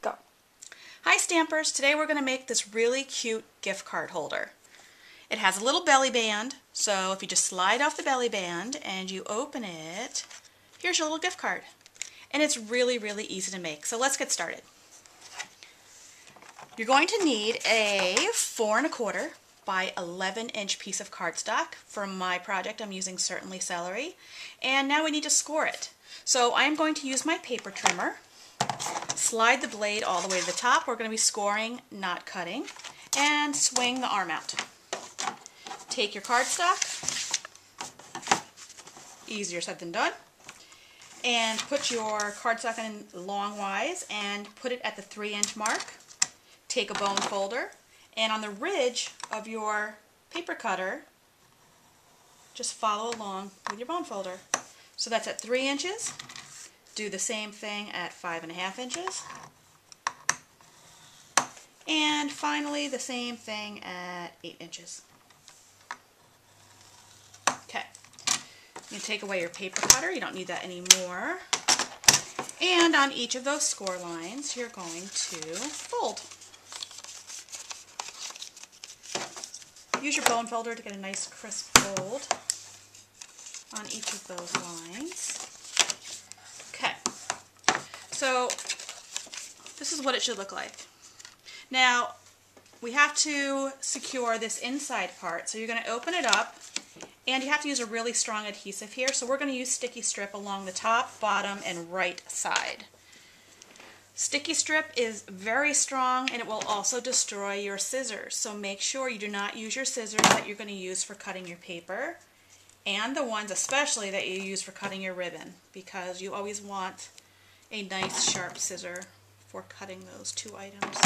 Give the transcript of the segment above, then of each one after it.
Go. Hi Stampers, today we're going to make this really cute gift card holder. It has a little belly band, so if you just slide off the belly band and you open it, here's your little gift card. And it's really, really easy to make, so let's get started. You're going to need a 4 1/4 by 11-inch piece of cardstock. For my project I'm using Certainly Celery, and now we need to score it. So I'm going to use my paper trimmer. Slide the blade all the way to the top. We're going to be scoring, not cutting, and swing the arm out. Take your cardstock, easier said than done, and put your cardstock in longwise and put it at the 3-inch mark. Take a bone folder, and on the ridge of your paper cutter, just follow along with your bone folder. So that's at 3 inches. Do the same thing at 5 1/2 inches. And finally the same thing at 8 inches. Okay. You take away your paper cutter, you don't need that anymore. And on each of those score lines you're going to fold. Use your bone folder to get a nice crisp fold on each of those lines. Okay, so this is what it should look like. Now we have to secure this inside part, so you're going to open it up and you have to use a really strong adhesive here, so we're going to use sticky strip along the top, bottom, and right side. Sticky strip is very strong and it will also destroy your scissors, so make sure you do not use your scissors that you're going to use for cutting your paper, and the ones especially that you use for cutting your ribbon, because you always want a nice sharp scissor for cutting those two items.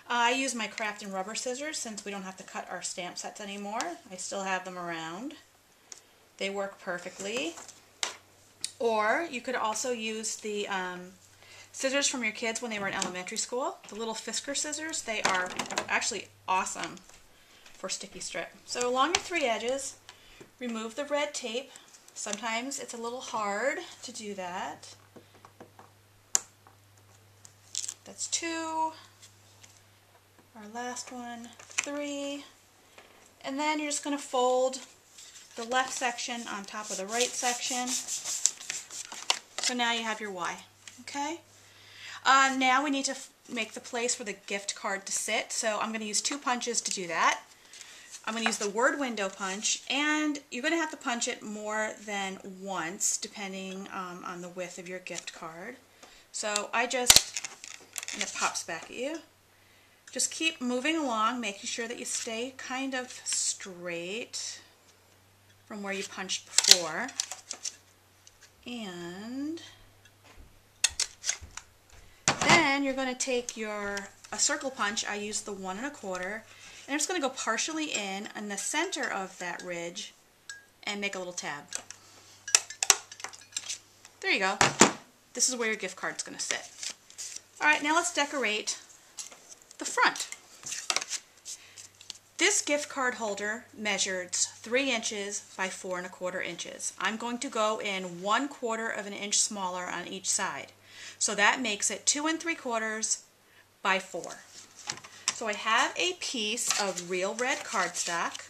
I use my craft and rubber scissors since we don't have to cut our stamp sets anymore. I still have them around. They work perfectly. Or you could also use the scissors from your kids when they were in elementary school. The little Fisker scissors, they are actually awesome for sticky strip. So along your 3 edges, remove the red tape. Sometimes it's a little hard to do that. That's 2. Our last one, 3. And then you're just going to fold the left section on top of the right section. So now you have your Y. Okay? Now we need to make the place for the gift card to sit. So I'm going to use 2 punches to do that. I'm going to use the word window punch, and you're going to have to punch it more than once depending on the width of your gift card. So and it pops back at you. Just keep moving along, making sure that you stay kind of straight from where you punched before. And then you're going to take a circle punch. I use the 1 1/4. And I'm just going to go partially in the center of that ridge and make a little tab. There you go. This is where your gift card's going to sit. Alright, now let's decorate the front. This gift card holder measures 3 inches by 4 1/4 inches. I'm going to go in 1/4 of an inch smaller on each side. So that makes it 2 3/4 by 4. So I have a piece of real red cardstock,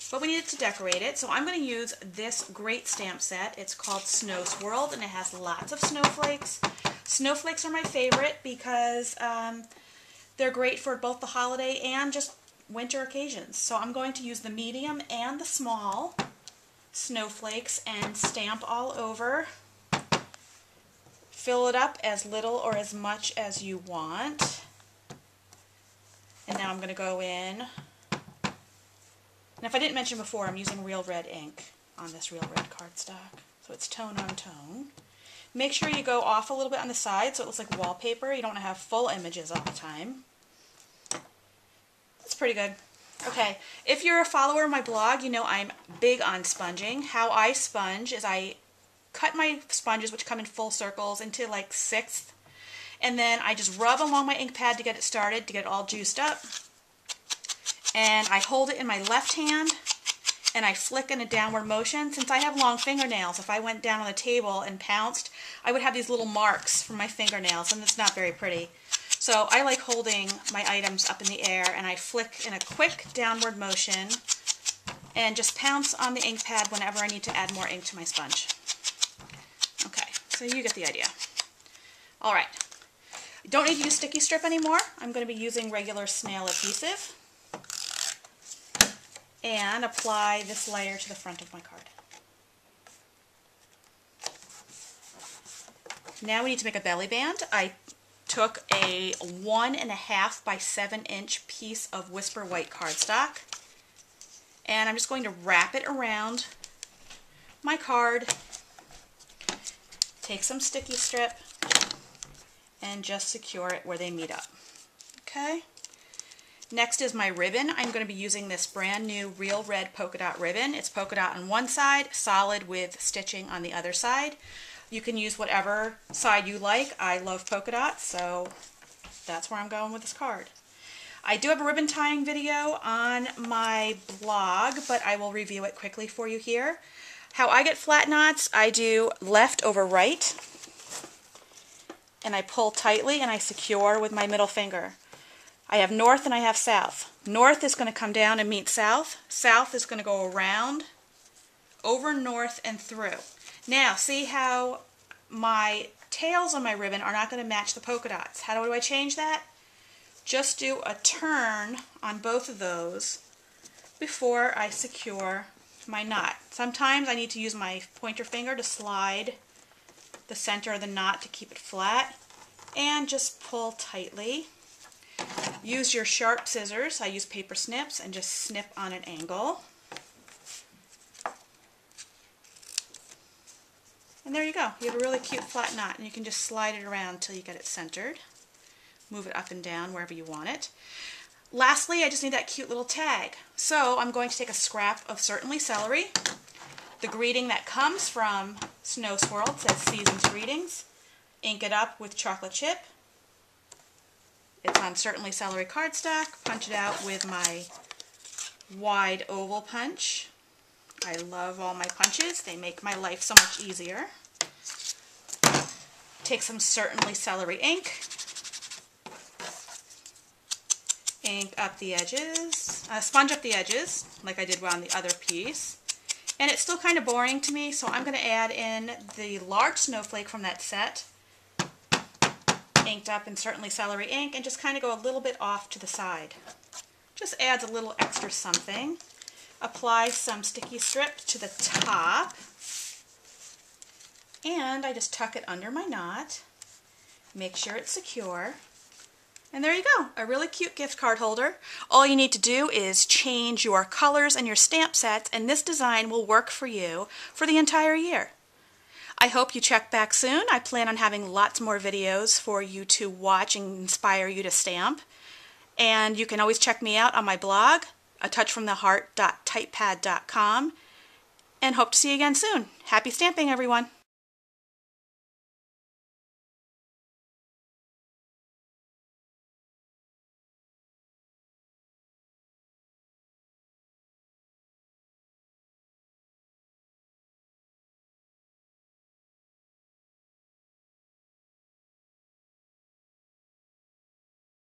but we need it to decorate it. So I'm going to use this great stamp set. It's called Snow Swirled, and it has lots of snowflakes. Snowflakes are my favorite because they're great for both the holiday and just winter occasions. So I'm going to use the medium and the small snowflakes and stamp all over. Fill it up as little or as much as you want. And now I'm going to go in, and if I didn't mention before, I'm using real red ink on this real red cardstock, so it's tone on tone. Make sure you go off a little bit on the side so it looks like wallpaper. You don't want to have full images all the time. That's pretty good. Okay, if you're a follower of my blog, you know I'm big on sponging. How I sponge is I cut my sponges, which come in full circles, into like 1/6. And then I just rub along my ink pad to get it started, to get it all juiced up. And I hold it in my left hand and I flick in a downward motion. Since I have long fingernails, if I went down on the table and pounced, I would have these little marks from my fingernails, and it's not very pretty. So I like holding my items up in the air, and I flick in a quick downward motion and just pounce on the ink pad whenever I need to add more ink to my sponge. Okay, so you get the idea. All right, I don't need to use sticky strip anymore. I'm going to be using regular snail adhesive and apply this layer to the front of my card. Now we need to make a belly band. I took a 1.5 by 7 inch piece of Whisper white cardstock, and I'm just going to wrap it around my card, take some sticky strip, and just secure it where they meet up. Okay. Next is my ribbon. I'm going to be using this brand new Real Red polka dot ribbon. It's polka dot on one side, solid with stitching on the other side. You can use whatever side you like. I love polka dots, so that's where I'm going with this card. I do have a ribbon tying video on my blog, but I will review it quickly for you here. How I get flat knots, I do left over right, and I pull tightly and I secure with my middle finger. I have north and I have south. North is going to come down and meet south. South is going to go around, over north and through. Now, see how my tails on my ribbon are not going to match the polka dots. How do I change that? Just do a turn on both of those before I secure my knot. Sometimes I need to use my pointer finger to slide the center of the knot to keep it flat, and just pull tightly. Use your sharp scissors. I use paper snips and just snip on an angle. And there you go. You have a really cute flat knot, and you can just slide it around until you get it centered. Move it up and down wherever you want it. Lastly, I just need that cute little tag. So I'm going to take a scrap of Certainly Celery. The greeting that comes from Snow Swirl says Season's Greetings. Ink it up with chocolate chip. It's on Certainly Celery cardstock. Punch it out with my wide oval punch. I love all my punches. They make my life so much easier. Take some Certainly Celery ink. Ink up the edges. Sponge up the edges, like I did on the other piece. And it's still kind of boring to me, so I'm going to add in the large snowflake from that set. Inked up in Certainly Celery ink, and just kind of go a little bit off to the side. Just adds a little extra something. Apply some sticky strip to the top, and I just tuck it under my knot. Make sure it's secure. And there you go, a really cute gift card holder. All you need to do is change your colors and your stamp sets, and this design will work for you for the entire year. I hope you check back soon. I plan on having lots more videos for you to watch and inspire you to stamp. And you can always check me out on my blog, atouchfromtheheart.typepad.com, and hope to see you again soon. Happy stamping, everyone!